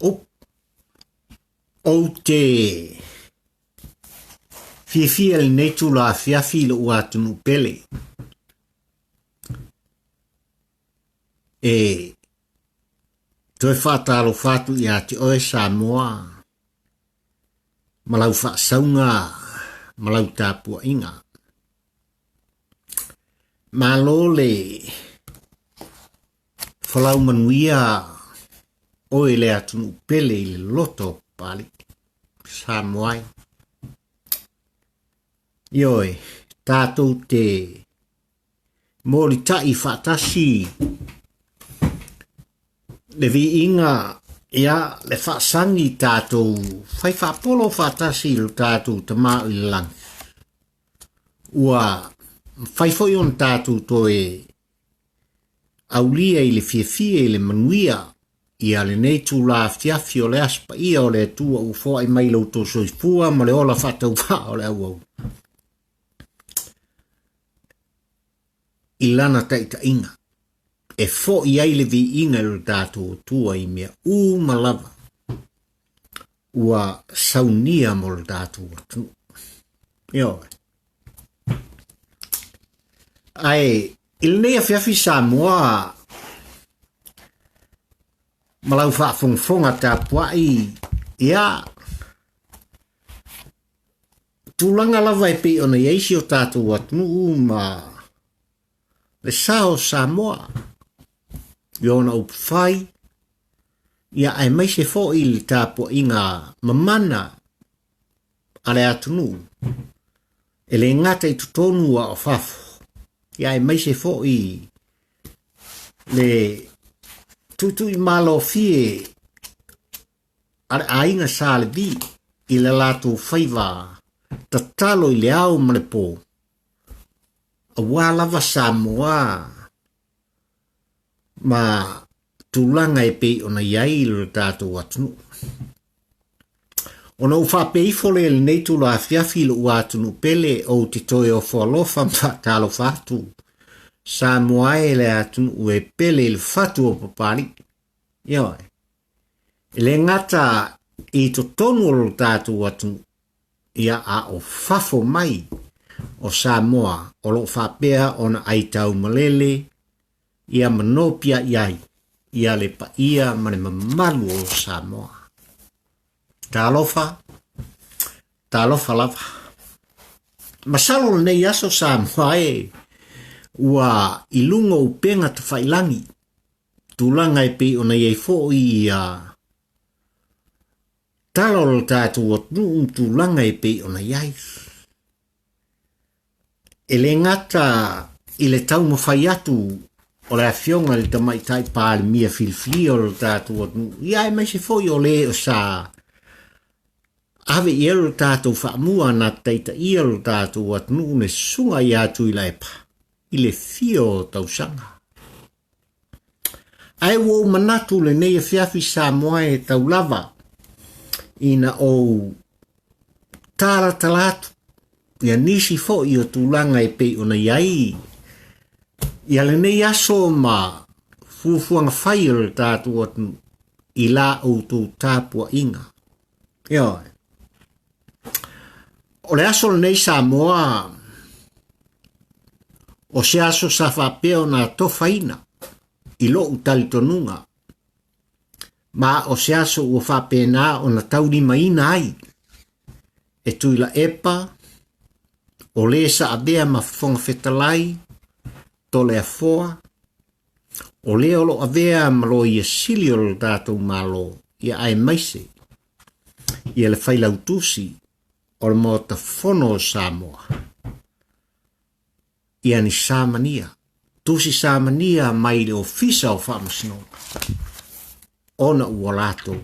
o te fia le nei tula fiafi le ua tunu pele. E toi whātaro whātu i ati oe Samoa, malau whaasaunga, malau tāpua inga. Malo le whalau manuia oe le atunu pele i le loto pali Samoai. Ioi, tātou te mōri tai whaatasi le vi inga ia le whaasangi tātou whai whaapolo whaatasi lo tātou te mao i lang. Ua whai foi on tātou toe aulia i le fia i le manuia ia le nei tū la fiafi o le aspa ia o le tua u fōa i mai lau tō soifua ma le ola whatau wha o le au. I lana taita inga. E fo i ai le vi inga le tātou tua i mea malava. Ua saunia mo le tātou atu. Io. Ai, il nea fiafi Samoa malau whaafongfonga tā puai ia tūlanga lava e pe ona ieisi o tātou atu ma le sao Samoa iona upwhai ia ai mai se fo i li tāpua inga mamana ale atunu e le ngata i tutonu a o fafo ia ai mai se fo i le tutu i malo fie ale ainga sa le vi i le lato whaiva tatalo i le au malepo a wālava Samoa ma tūlanga e pe ona iai le tātou atunu. Ona uwha peifole le nei tula fiafi le ua atunu pele o te toe o whalofa mpa talo whatu. Samoa e le atunu ue pele le whatu o papari. Ioi. Le ngata i to tonu o le tātou atunu ia a o fafo mai o Samoa o lo whapea ona aitau malele ia manopia iai ia le pa ia mane mamalu o Samoa. Talofa lava. Masalo nei aso Samoa e ua ilunga upenga te whailangi. Tūlanga e pe ona iei fo ia talo lo tātou atu tūlanga e pe ona iei. E le ngata i le tau mawhai atu o le awhionga le tamaitai pāle mia filfili o le tātou atu. Ia e mai se foi o le o sa ave i ero le tātou whaamua na teita i ero le tātou atu ne sunga i a Tuilaepa i le fio tau sanga. Ai wo manatu le nei fiafi Samoa e tau lava ina o tāra talatu. Ia nisi fo i o tūlanga e pe ona iai. Ia le nei aso ma fuafuanga whai o le tātou atu i la o tō tāpua inga. Ioi. O le aso le nei Samoa o se aso sa whapea na tofaina i lo utali tonunga. Ma o se aso ua whapea na o na tauri maina ai. E Tuilaepa o le sa abea ma fonga fetalai, to le afoa, o le olo avea malo ia sili o le tātou malo, ia ai maise, ia le whailau Tusi, o le mota fono o Samoa. Ia ni samania, Tusi samania mai le ofisa o whamasinoga, ona ua lato,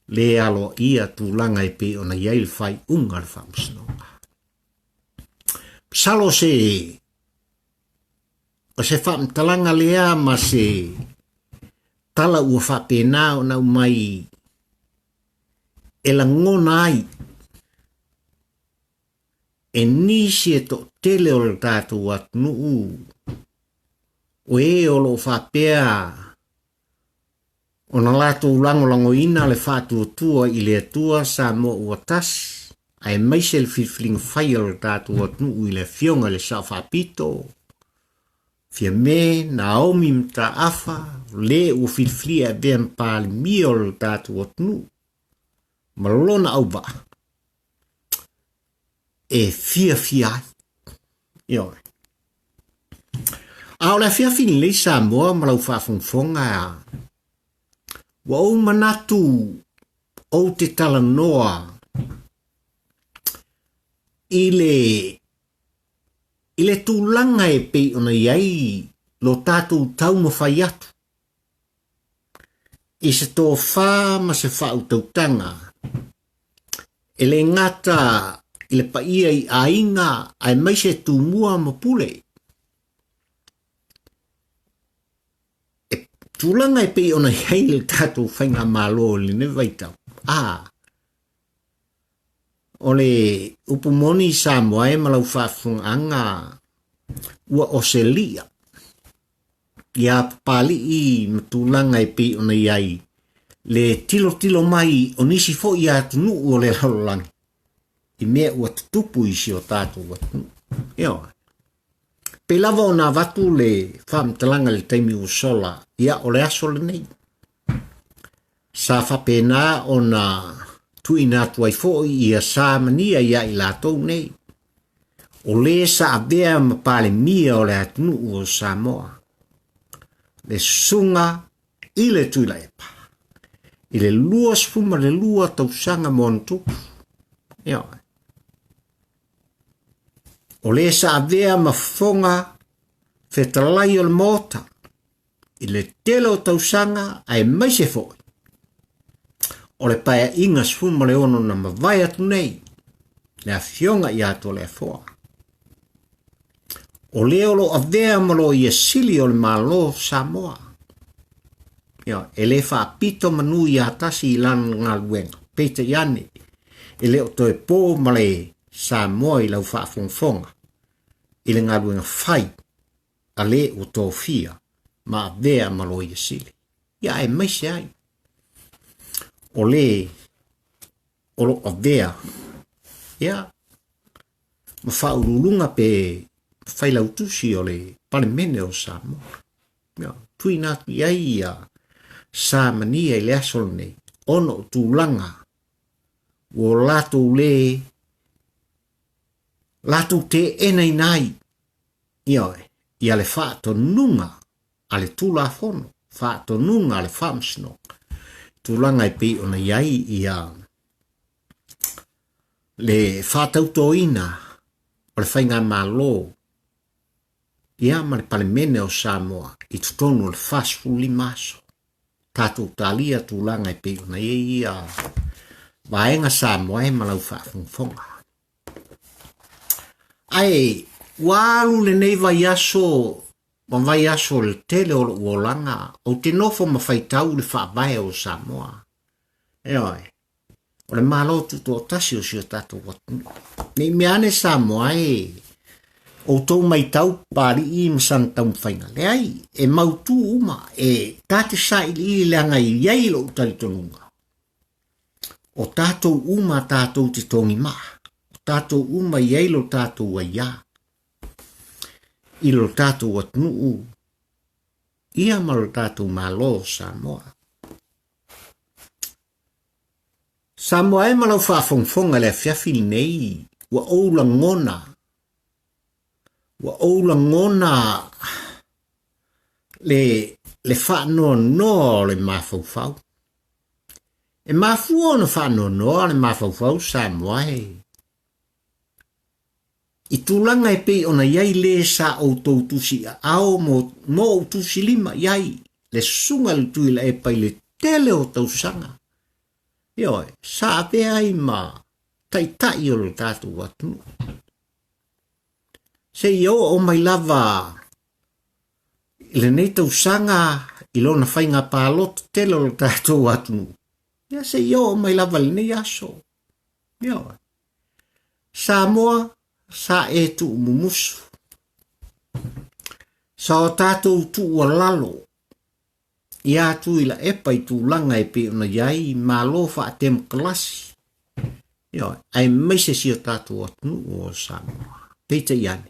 le alo ia tūlanga e pe ona iai le whai unga le whamasinoga. Salo se whamtalanga lea ma se tala ua whapena o nau mai e la ngona ai e nisi e to tele o le tātou atu o e o lo whapea Ona lātou lango ina le whātua tua I le atua sa mo ua tas. Ai maise le whiwhilinga whai o le tātou atunu I le fionga le sa whapito. Fia me na omi mta afa le ua whiwhilia bea mpāli mia o le tātou atunu. Malona au ba. E fia ai. Yo. Au la fia fin le sa moa malau whaafonga wa o manatu o te tala noa ile tūlanga e pei ona iai lo tātou tau ma whai atu. I se tō whā ma se whau tautanga. Ele ngata ile paia I ainga ai mai se tūmua ma pule. Tūlanga e pei ona iai le tātou whainga mālo le ne vaitau. Ole upumoni sa moe malau whaafunga ua oselia. Ia pali I matulanga e pei ona iai. Le tilo mai onisi fo ia tunu o le halolangi. I mea ua tutupu isi o tātou watunu. Eo. Pe lava o nā watu le whaamtalanga le taimi o sola. Ia o le aso le nei. Sa whapena o nā tui nā tuai fo ia samania ia I lātou nei. O le sa avea ma pale mia o le atunu o Samoa. Le sunga I le Tuilaepa. I le lua sfuma le lua tausanga montupu. Ia. O le sa avea ma fonga fetalai o le mota. I le telo tausanga ai maise foi. O le paia inga sfuma le ono na mawai atu nei. Le a fionga I ato le foa. O le olo avea malo I sili o le malo Samoa. Ia, e le whaapito manu I atasi I lan ngā luenga. Peita iane. E le o toi pō male Samoa I lau whaafonga. I le ngā luenga whai. A le o tō fia. Ma avea malo I sili. Ia e maise ai. O le olo avea. Ia. Ma whaurulunga pe whailau Tusi o le palemene o Samoa. Ia. Tui nātu iai ia samania I le asol nei. Ono tūlanga. O lātou le lātou te enai nai. Ia e. Ia le whaato nunga. A le tūla fono. Whaato nunga a le whamsno. Tūlanga I pei ona iai ia le whātautoina o le whainga mālo ia ma le palemene o Samoa I tutonu le whasfuli maso. Tātou tālia tūlanga I pei ona iai ia vaenga Samoa e malau whaafonga. Ai, walu le nei vai aso le tele o uolanga o te nofo mawhaitau le whaavae o Samoa. Eoi, o le malo tuto o tasi o si o tātou watunu. Nei meane Samoa o tau mai tau pari I msantau mwhainga. Le ai, e mautu uma e tāte sa ili leanga I iei lo utaritonunga. O tātou uma tātou te tongi maa. O tātou uma iei lo tātou a ia. I lo tātou atunu ia ma lo tātou malo Samoa. Samoa e malau whaafonga le fiafili nei wa oula ngona. Wa oula ngona le whaanoa noa le mafaufau. E mafua na whaanoa noa le mafaufau Samoa e. I tūlanga e pei ona iai le sa o tau Tusi ao mo o Tusi lima iai le sunga le Tuilaepa I le tele o tau sanga. Ioi, sa apea I ma tai o le tātou watunu. Se I o mai lava I le nei tau sanga I lona whainga pālot tele o le tātou watunu. Ia se I o mai lava le nei aso. Ioi. Samoa sa e tu mumusu. Sa o tātou tu ua lalo. ia Tuilaepa i tūlanga e pe ona iai ma lo fa tem klasi. Yo, ai meise si o tātou atunu o Samoa. Peita iane.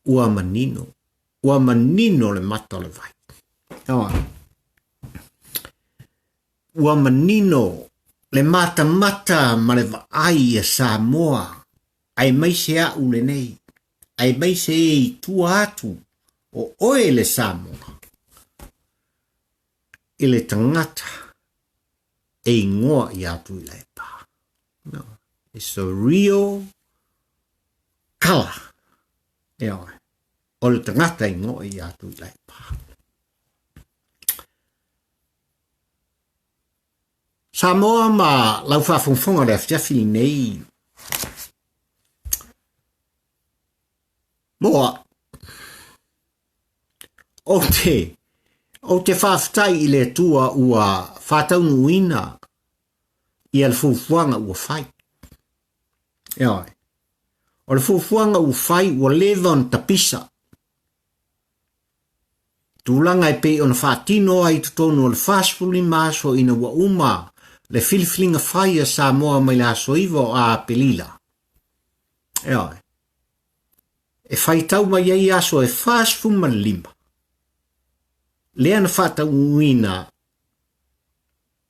Ua manino. Ua manino le mata le vai. Yo. Ua manino le mata ma le vai e Samoa. Ai meise a ule nei. Ai meise e tua atu o oe le Samoa. Ile tangata e ingoa i a Tuilaepa. No. It's a real color. O le tangata ingoa i a Tuilaepa. Samoa ma lau whawhongwhonga le awhiawhi nei. Moa, o te whawhtai i le tua ua whātaunu ina i al fufuanga ua whai. O le fufuanga ua whai ua levon tapisa. Tūlanga e pe ona whātino ai tutonu o le whāspuli māso ina ua uma le filiflinga whai a Samoa mai la soivo a pelila. E whai tau mai ei aso e whāspuma lima. Lea na whātau ina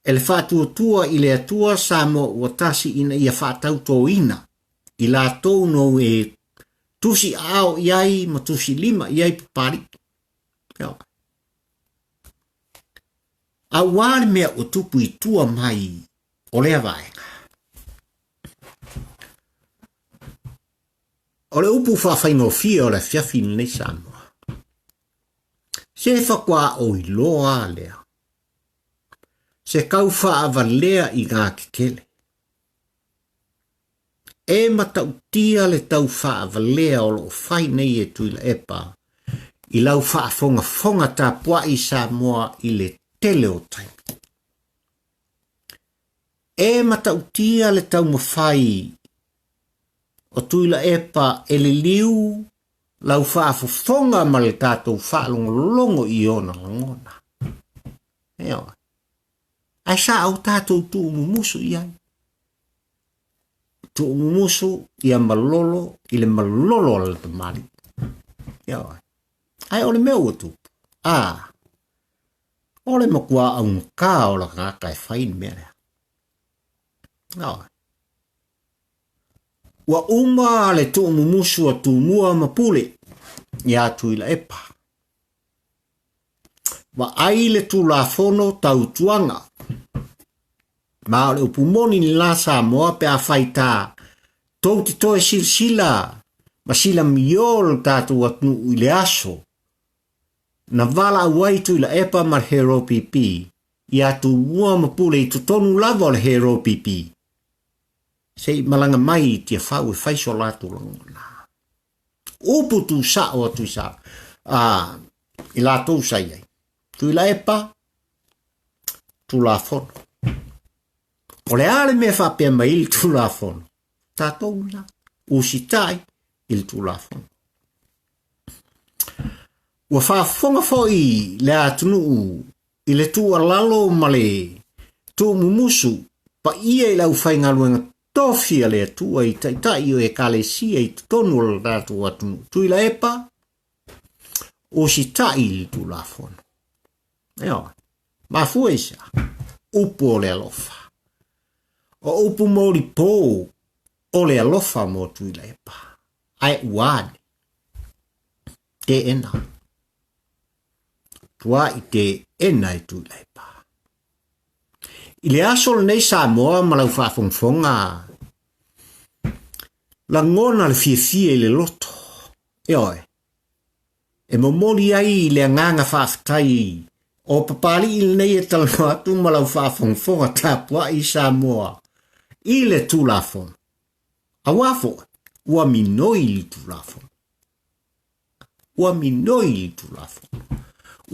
e le whātua i le atua Samoa ua tasi ina ia whātau tō ina i la tō no e tusi ao iai ma tusi lima iai papari. A wāre mea o tupu i tua mai o lea vaega. O le upu whawhaingo fia o le fiafi nei Samoa. Se whakwa o i loa lea. Se kau whaava lea i ngā kikele. E matautia le tau whaava lea o lo whai nei e Tuilaepa i lau whaafonga tā pua i Samoa i le tele o taimi. E matautia le tau mawhai o Tuilaepa e le liu lau whaafonga ma le tātou whaalongo i ona langona. Ai sa au tātou tu mumusu iai. Tu mumusu i a malolo i le malolo ala te mali. Ai ole mea ua tupu. Ole makua au ngā o la ngaka e whain mea. Ua uma le tu mumusu a tu mua mapule i a Tuilaepa. Wa ai le tu la fono tau tuanga. Ma le upumoni ni la Samoa pe a whaita tau te toe silsila ma sila miol tātou atnu i le aso. Na wala wai Tuilaepa ma hero pipi i atu mua mapule i tutonu lava le hero pipi. Sei malanga mai tia whau e whaiso lātu langona. Upu tu sa o tu sa. I lātou sa iai. Tuilaepa, tu la fono. O le ale me whapea mai il tu la fono. Tātou na, usitai il tu la fono. Ua whaafonga foi le atunu i le tu alalo ma le tu mumusu pa ia i lau whaingaluenga tofia le atua i taitai o e kalesia i tonu la ratu atunu. Tuilaepa, usitai il tu la fono. Ma fuesa, upu o le alofa. O upu mori pō o le alofa mo Tuilaepa. Ai uane. Te ena. Tua i te ena i Tuilaepa. I le asol nei Samoa malau whafongfonga. La ngona le fia i le loto. E momori ai le nganga whaftai. O papali il nei e talo atu malau whafongfonga tapua i Samoa. I le tūlafon. A wafo, ua minoi i tūlafon. Ua minoi i tūlafon.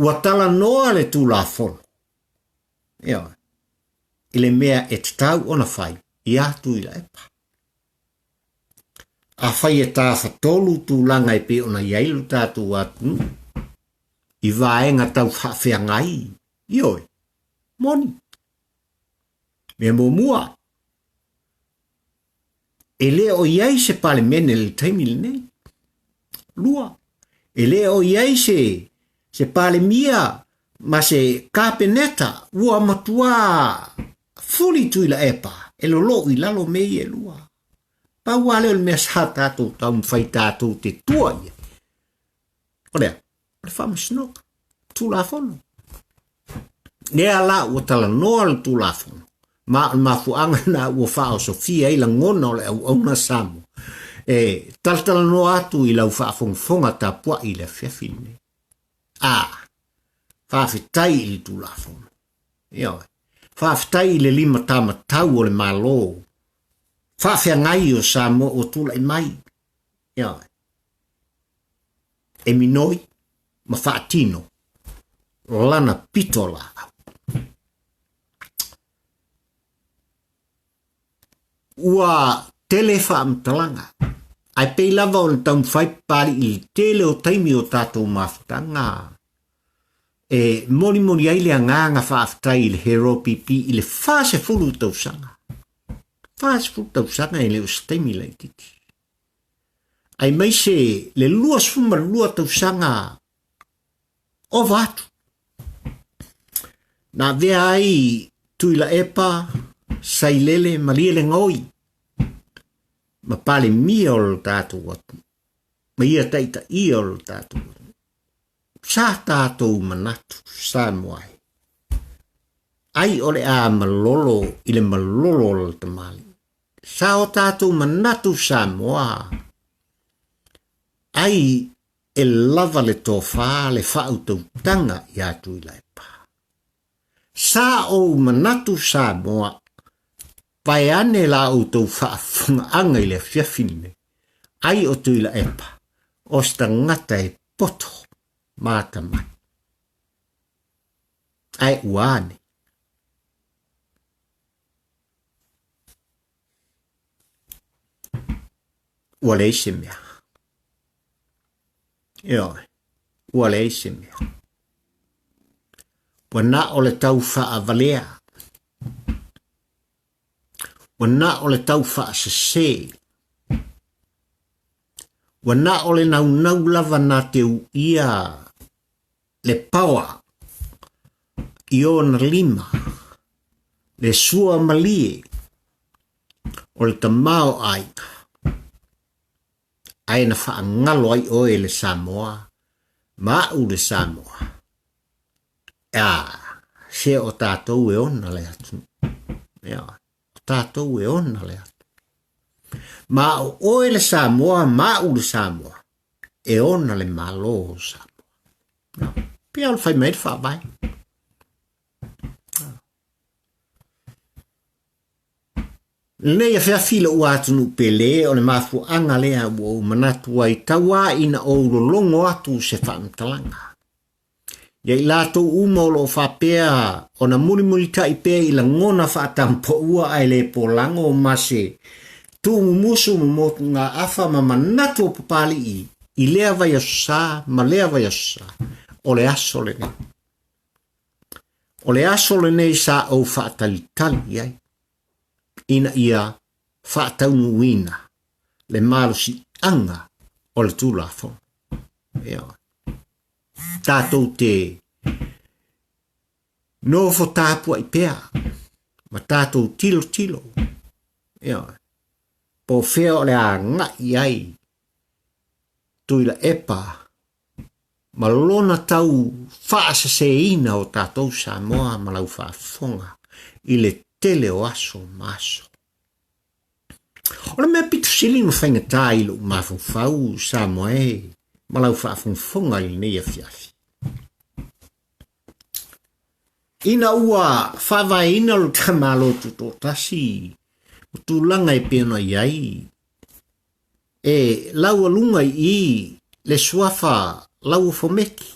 Ua tala noa le tūlafon. Ile mea e tau ona whai, i a Tuilaepa. A whai e tā whatolu tūlanga e pe ona iailu tātu atu. I vaenga tau whawhia ngai. Ioi. Moni. Mea mua. E lea o iai se pale mene le taimile nei. Lua. E lea o iai se pale mia ma se kapeneta ua matua fuli Tuilaepa. E lolo I lalo mei e lua. Pa wale o le mea sa tātou tau mwhai tātou te tua ia. Olea, le whamasinoka. Tūlafono. Nea la ua tala noa le tūlafono. Ma fuanga na ua whao Sofia ila ngona o le au na samu. Taltala noa atu I lau whaafonga ta pua I le whiawhine. Whawhitai I le tūlafono. Ioi. Whawhitai I le lima tama tau o le malo. Whawhia ngai o Samoa o tula I mai. Ioi. E minoi, ma whaatino. Lana pitola. Ua tele whaamtalanga. Ai pei lava o le taum whai pari I tele o taimi o tātou mawhitanga. Moni ai le anganga whaaftai I le hero pipi I le whase fulu tausanga. Whase fulu tausanga I le o stemi lai titi. Ai mai se le lua sfuma lua tausanga o vatu. Na vea ai Tuilaepa sailele maliele ngoi. Ma pale mia o tātou watu. Ma ia taita ia o tātou watu. Sa tātou manatu sa moai. Ai ole a malolo ile malolo o tamali. Sa o tātou manatu sa moa. Ai e lava le tofa le whautau tanga I a Tuilaepa. Sa o manatu sa moa. Pai ane la o tau whaafunga anga I le whiawhine. Ai o Tuilaepa. O sta ngata e poto. Mata mai. Ai uane. Ua leise mea. Ioi. Ua leise mea. Wana o le tau whaavalea. Wana o le tau whaasase. Wana o le nau lava na te ia le pawa I ona lima le sua malie o le tamao ai ai na whaangalo ai oe le Samoa ma u le Samoa se o tātou e ona le atu o tātou e ona le atu ma o oe le Samoa ma u le Samoa e ona le malo o Samoa pia o le whai meid whaavai Nei a whiawhila ua atunu pele o le mafu anga lea ua o manatu ai taua ina o longo atu se whaamtalanga. Iai lato uma o lo whapea o na muri tai pea ila ngona whaatampo ua ai le polango o mase tu musu motu ngā awha ma manatu o papali I lea vai asa ma lea vai asa o le aso le nei. O le aso le nei sa o whaatalitali ai. Ina ia whaataunu wina le malusi anga o le tūlafo. Tātou te nofo tāpua I pea ma tātou tilo. Po whea o le a ngai ai Tuilaepa ma lona tau whaasaseina o tātou Samoa ma lau whaafonga I le tele o aso maso. O le mea pitu sili no whainga tai lo mawhau Samoa ma lau whaafonga I nei a fiafi. Ina ua whaawaina lo tamalo tuto tasi o tūlanga I pēna iai. Lau alunga I le suafa lau fomeki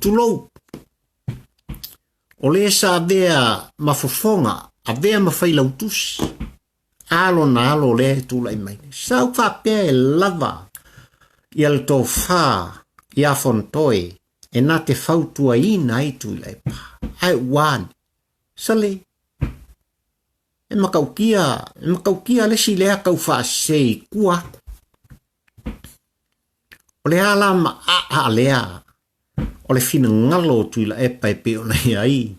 tulou. O le sa vea mafofonga a vea mawhai lau tusi. Alo na alo le tūlai mai. Sau whapea lava I al tō whā I a fontoi e nā te whautua ina i Tuilaepa. Ai wāne, sale. E makaukia lesi lea kau whaasei kua. O le alama a lea, o le fina ngalo Tuilaepa e pe ona ai.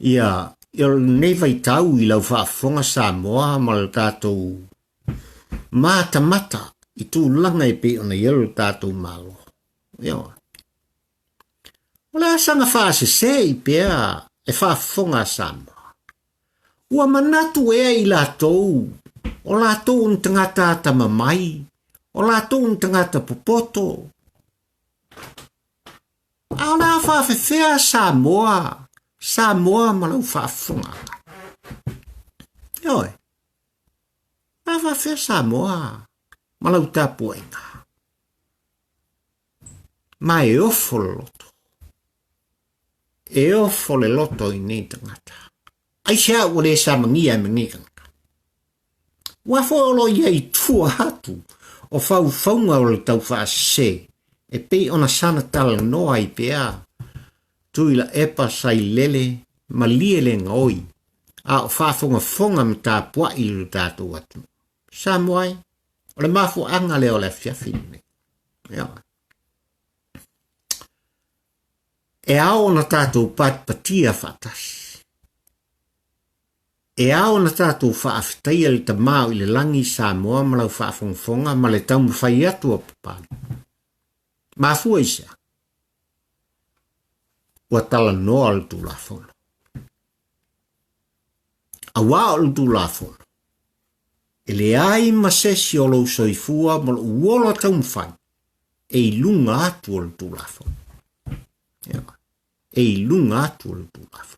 Ia nei vai tau i lau whaafonga Samoa ma le tātou mata i tū langa e pe ona iero tātou malo. Ia. O le asanga whaase se i pea e whaafonga Samoa. Ua manatu ea i lātou, o lātou un tangata tamamai, o lātou un tangata popoto. A ona whaafewhea Samoa malau whaafonga. Ioi. A whaafewhea Samoa malau tāpuenga. Ma e ofo le loto. E ofo le loto i nei tangata. Ai sea ua le samania me ngikanga. Wafo olo ia i tua hatu o whaunga o le tau whaase e pei ona sana tala noa i pea. Tuilaepa sai lele ma lie le ngoi. A o whafonga me tā pua i lu tātou atu. Samoai, o le mafu anga leo le fiafine. Ia. E ao na tātou patia whatasi. E ao na tātou whaafitaia le ta mau i le langi Samoa malau whaafonga ma le taumu whai atu o papani. Mafua isa. Ua tala noa le tūlafono. A wā o le tūlafono. E le ai masesi o lau soifua ma le uola taumu whai. E i lunga atu o le tūlafono. E i lunga atu o le tūlafono.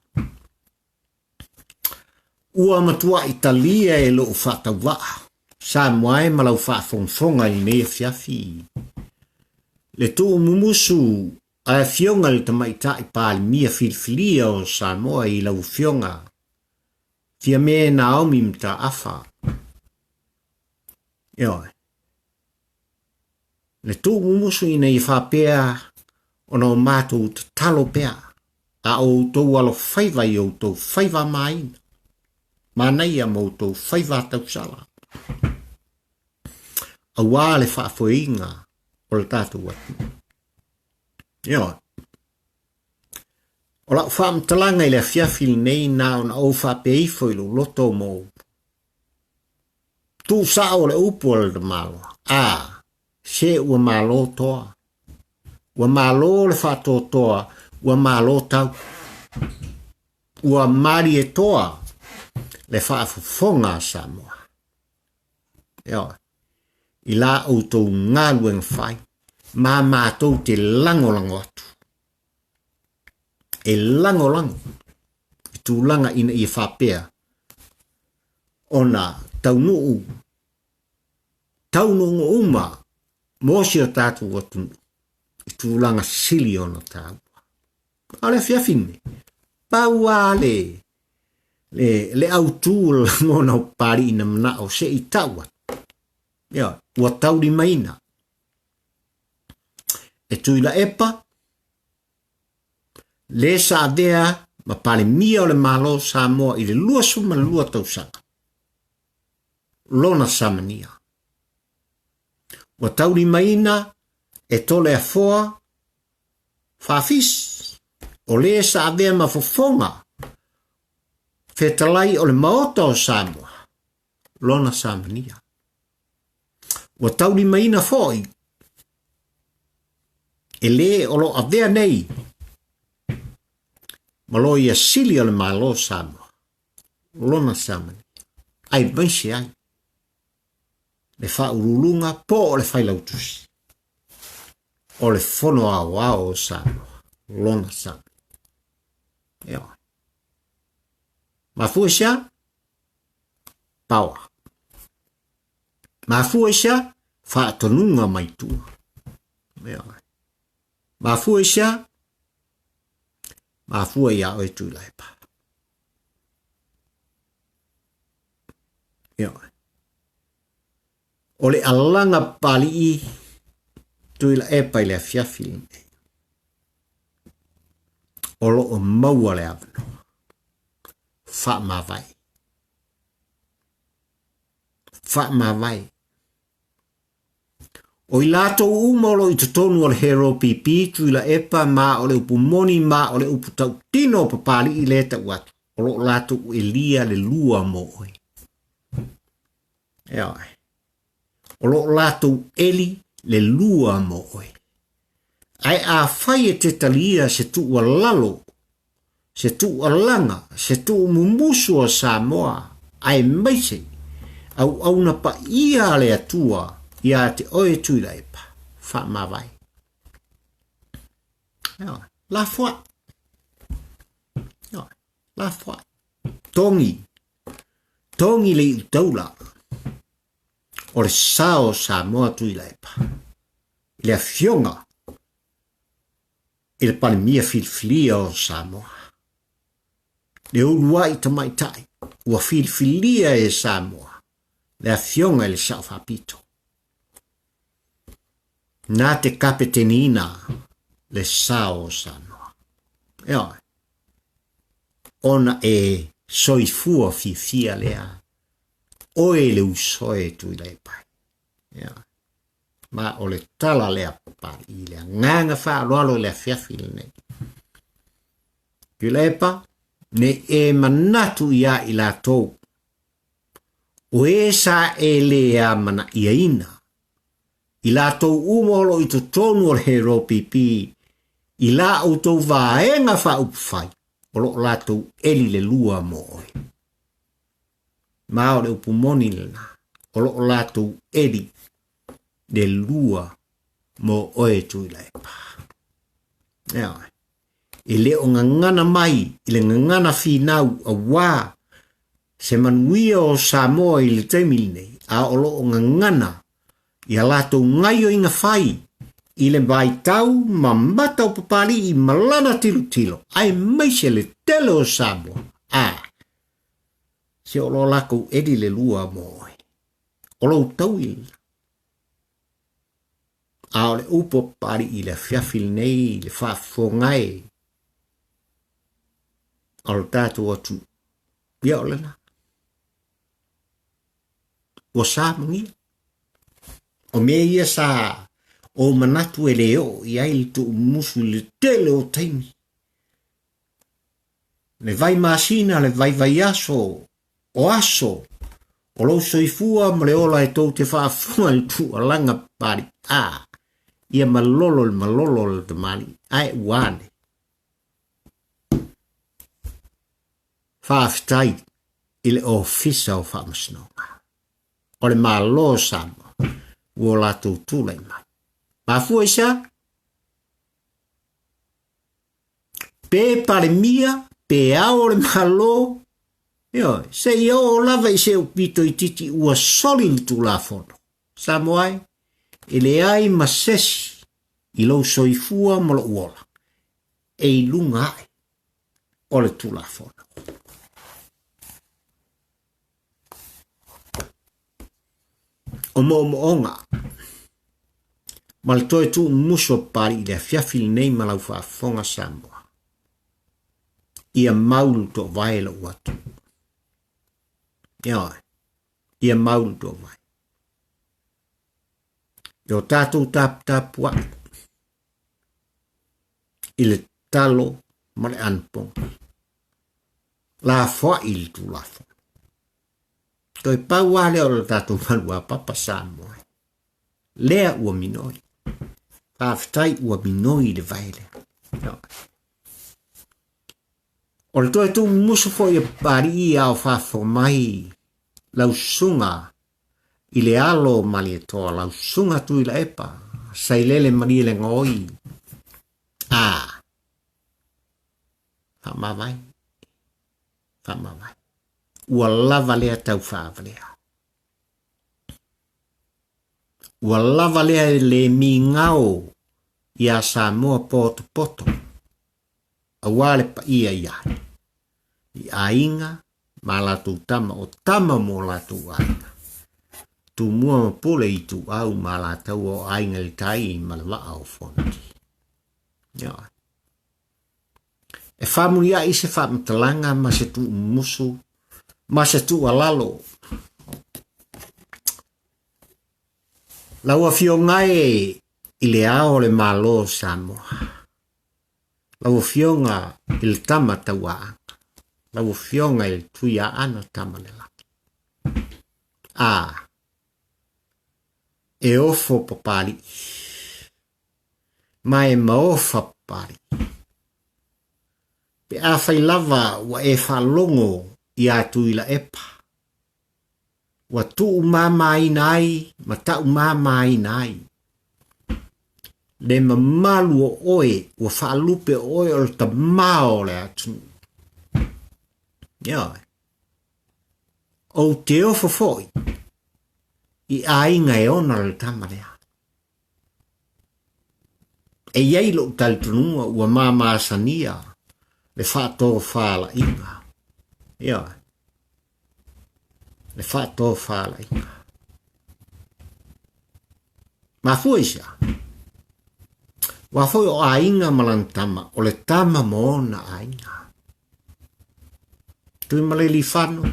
Ua matua Italia e lo whātau waa. Samoa ma lau whaafonga i nei fiafi. Le tū mumusu a fionga le tamaita i pāli mia filfilia o Samoa i lau fionga. Fia me Naomi mta afa. Ioi. Le tū mumusu i nei whapea o no mātou te talo pea. A o tau alo whaiva i o tau whaiva maina. Manai a mautou whaiva tau sala. A wā le whaafoinga o le tātou atu. Ioi. O la whaamtalanga i le fiafili nei nā o na o whapeifo i lo loto mō. Tū sa o le upu o le malo. Se ua malo toa. Ua malo le whaatotoa. Ua malo tau. Ua mari e toa. Le whaafonga Samoa. Ioi. I la outou ngālueng whai. Mā mātou te langolango atu. E langolango. I tūlanga ina i whapea. Ona taunuu. Taunungu uma. Mōsi o tātou atu. I tūlanga sili ona tāua. Ale fiafine. Paua le autu ngona o pari ina mana o se i taua. Ia, ua tauri maina. E Tuilaepa, le sa avea ma pale mia o le malo Samoa i le lua suma le lua tausanga. Lona samania. Ua tauri maina e tole a foa whaafis. O le sa avea ma fofonga. Fetalai o le maota o Samoa. Lona samania. Ua tauri maina foi. E le o lo avea nei. Malo ia sili o le malo Samoa. Lona samania. Ai bansi ai. Le whaurulunga po o le whailautusi. O le fono a o Samoa. Lona samania. Eo. Mafuisha? Paua. Mafuisha? Whaatonunga maitua. Mafuisha? Mafua ia o e Tuilaepa. O le alanga pali i Tuilaepa i le fiafili. Olo o maua le avano. Wha mawai. Wha mawai. O I lato umolo I tonu o le hero pipi Tuilaepa ma o le upu moni ma o le upu tau tino papali I leta watu. Olo lato u elia le lua mo oi. Eoi. Olo lato eli le lua mo oi. Ai a whai e te talia se tu ua lalo, se tu ua langa, se tu mumusu o Samoa, ai meise, au na pa ia le atua, ia te oe Tuilaepa, wha mawai. La fwa. La fwa. Tongi le I taula, o le sao Samoa Tuilaepa, le a fionga, il palimia filfilia o Samoa. Le ulua I tamaitai, ua filfilia e Samoa, le a fionga le sao fapito. Nā te kapetenina le sao o Samoa. Eoi, ona e soifua fifia lea, oe le usoe Tuilaepa. Eoi. Ma o le tala lea papari I lea nganga wha aloalo lea fiafile nei. Tuilaepa ne e manatu ia I la tau. O e sa e lea mana ia ina. I la tau umolo I to tonu o le hero pipi. I la o tau vaenga wha upufai. O lo la tau eli le lua mo oi. Ma o le upumoni lena. O lo la tau eli de lua mo oe Tuilaepa. Eoi. I le o ngangana mai, I le ngangana finau a wā, se manuia o Samoa I le taimili nei, a o lo o ngangana, I a lato ngai o inga whai, I le vai tau, ma matau papari I malana tilo, ai meise le tele o Samoa, se o lo lako edi le lua mo oe. O lo tau ila. A o le upo pari I le fiafil nei, le whaafongai. O le tātou atu. Ia o lena. O sā mungia. O mea ia sā o manatu e leo I ai tu musu le tele o taimi. Le vai masina, le vai aso, o aso. O lo soifua ma le ola e tau te whaafonga le tu alanga pari. Ia malolo le tamali. Ai uane. Whaafitai I le ofisa o whaamasnonga. O le malo Samoa. Ua latou tūlai mai. Mafua isa? Pe pare mia, pe ao le malo. Ioi, se ia o lava I se upito I titi ua soli li tu la fono. Samoai, I le ai masesi I lo soifua mo lo uola. E I lunga ai. O le tu la fono. O moonga. Ma le toe tu muso pari I le fiafili nei ma lau whaafonga Samoa. Ia maulu to vai la uatu. Ia maulu to vai. Yo tātou tāpua. I le talo ma le anpong. La fwa I le tu la fwa. Toi pau ale o le tātou malua papa Samoa. Lea ua minoi. Whaafitai ua minoi le vaile. O le toi tu musu fo I pari I au whaafo mai. Lau sunga. I le alo mali e toa. Lau sunga Tuilaepa. Sailele mani le ngoi. Whamawai. Ua lava lea tau whaavalea. Ua lava lea le mi ngao I a Samoa poto. A wale pa ia iai. I ainga ma latu tama o tama mo latu ainga. Tu mua pole I tu au ma latu o ainga li tai ma le waa o fonti. e whamuria i se whamtalanga ma se tu musu, ma se tu alalo. Laua fionga i le ao le malo Samoa. Laua fionga i le tama tawaanga. Laua fionga i le tuia ana tama le laki. E ofo papari. Ma e maofa papari. Pe a fai lava wa e whalongo i a Tuilaepa. Wa tu mamai nai, ma ta mamai nai. Le mamalu o oe, wa whaalupe oe o ta mao le atu. Ioi. O te ofo foi, i a inga e ona le tamarea. E iei lo talitununga ua mama samania, le whaato whala inga. Ioi. Le whaato whala inga. Ma fuisa. Wa foi o a inga malantama, o le tama moona a inga. Tui maleli whanu,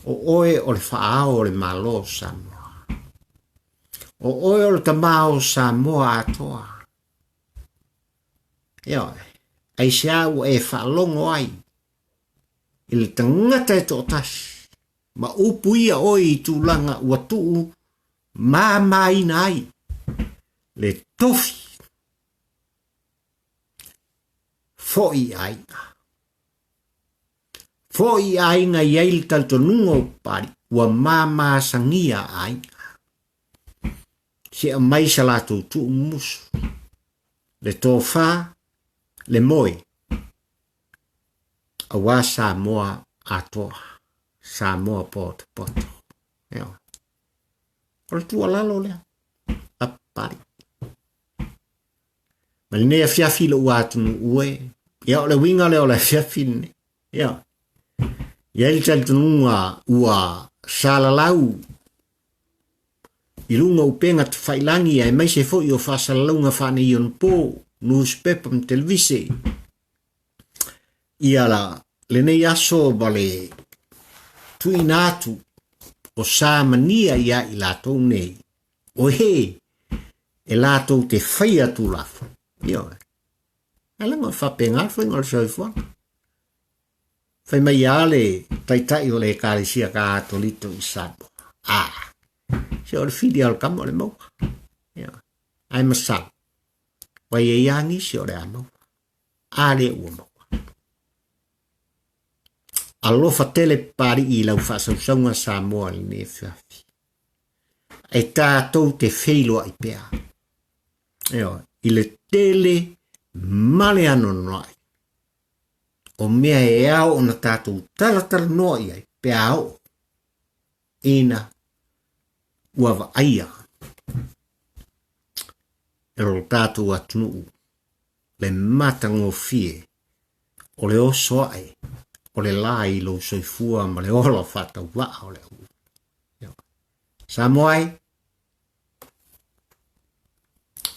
o oe o le whaao o le malo Samoa. O oe o le tamao Samoa atoa. Ioi, ai se au e whaalongo ai, i le tangata e tōtasi, ma upu ia oi i tūlanga ua tuu, mai nai, le tofi, foi ainga. Foi ainga i eil taltonunga o pari, ua mama sangia ainga. Se a mai salatu tu musu, le tofa, le moi, a wa Samoa atoa, Samoa poto. Eo. O le tua lalo lea, a pari. Ma le nea fiafi lo watunu ue, ia o le winga le o le fiafi ne, ia. Ia ili taltununga ua salalau, i lunga upenga te whailangi ai mai se fo i o whasalaunga whane i on po, newspaper m televise. Ia la, le nei aso ba le tui natu o samania ia i latou nei. O he, e latou te whaia tu lafa. Ia e. Alanga whapenga whainga le soifuanga. Whai mai ale taitai o le kāresia ka atolito i Samoa. Se o le whiri al kamo le maua. Ia. Ai masal. Wai e iangi se o le amau. Ale ua mau. Alofa tele pari i lau whasausaunga Samoa li ne whiafi. E tātou te wheilo ai pēa. Eo, i le tele male ano noai. O mea e ao o na tātou talatala noai ai pēa o. Ina uava aia. Ero tātou atunu le matango fie o le oso ai. O le lai lo soifua ma le ola fata waa o le u. Samoai,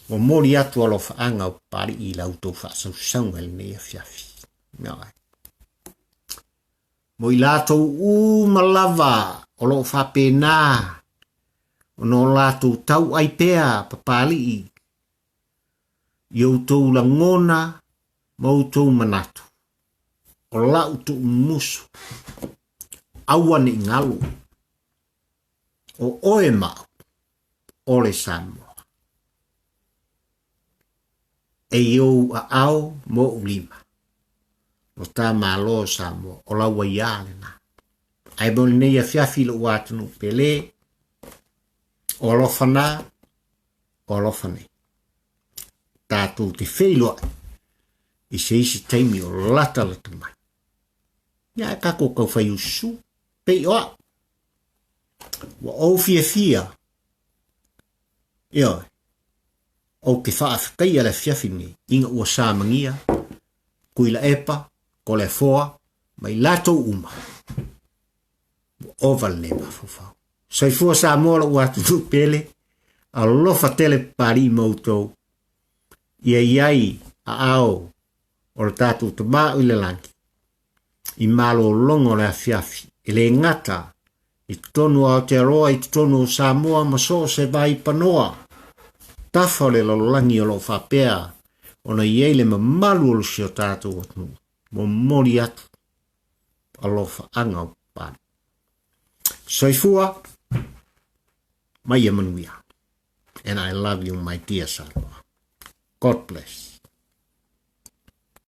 o mori atu alo whaanga o pari i lautou whaasausanga le nea fiafi. Mo i lautou malava o lo whapena o no lautou tau ai pea papali i. Ioutou langona mautou manatu. O lau tu musu, awane ngalu, o oe mau, o le Samoa. E iou a au mo ulima, no tā malo Samoa, o lau a iale na. Ai boni nei a fiafilo watunu pele, o alofana, o alofane. Tātou te wheiloa, i se isi teimi o lata mai. Ia e kako kau whai usu, pei oa. Wa au fia. Ia, au ke whaafekai ala fiafini, inga ua samangia, Tuilaepa, ko le foa, mai lato uma. Oval nema fufau. Sai fua Samoa la ua tutu pele, a lofa tele pari mautou, ia iai a ao, o le tātou te mā i le langi. I malo longo le afiafi, i le ngata, i tonu Aotearoa, i tonu o Samoa, ma so se vai panoa. Tafa le langi o lo whapea, ona iei le mamalu o si o tātou atunu, mo mori atu, alofa anga o pāne. Soifua, mai manuia. And I love you, my dear son. God bless.